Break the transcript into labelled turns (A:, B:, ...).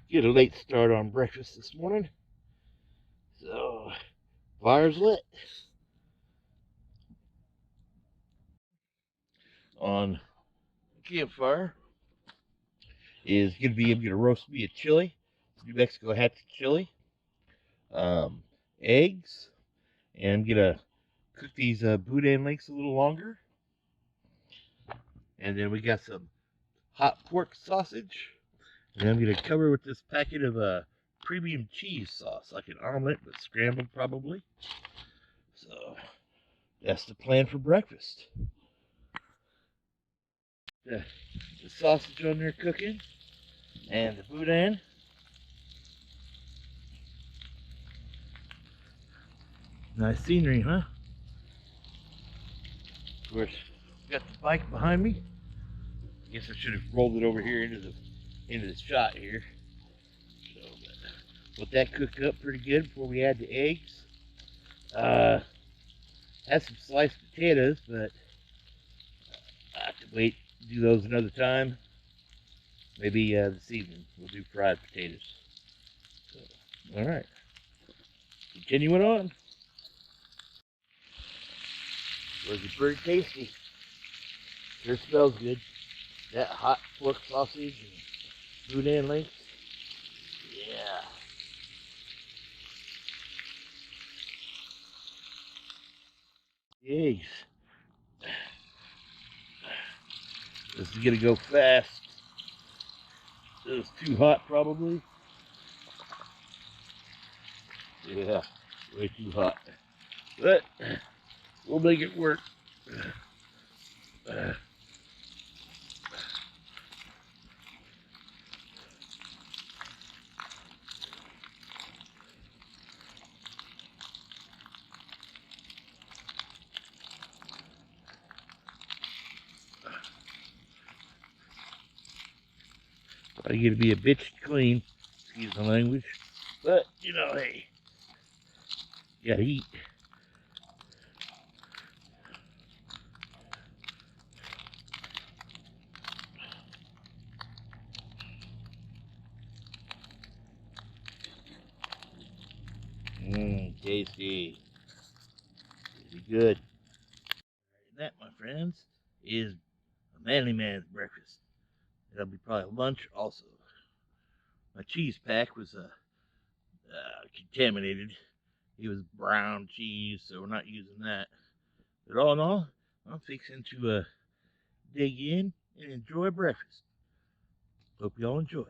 A: Get a late start on breakfast this morning. So, fire's lit. On campfire is going to be, I'm going to roast me a chili, New Mexico Hatch chili, um, eggs, and I'm going to cook these boudin links a little longer. And then we got some hot pork sausage. And I'm going to cover with this packet of premium cheese sauce, like an omelet, but scrambled probably. So that's the plan for breakfast. The sausage on there cooking, and the boudin. Nice scenery, huh? Of course, got the bike behind me. I guess I should have rolled it over here into the shot here. So, let that cook up pretty good before we add the eggs. Had some sliced potatoes, but I have to wait to do those another time. Maybe this evening we'll do fried potatoes. So, all right, continuing on. Was it pretty tasty? Sure smells good. That hot pork sausage and boudin links. Yeah. Eggs. This is gonna go fast. It was too hot probably. Yeah, way too hot. But we'll make it work. I get to be a bitch clean, excuse my language. But, you know, hey, you gotta eat. Tasty. Tasty good. And that, my friends, is a manly man's breakfast. It'll be probably lunch also. My cheese pack was contaminated. It was brown cheese, so we're not using that. But all in all, I'm fixing to dig in and enjoy breakfast. Hope y'all enjoy.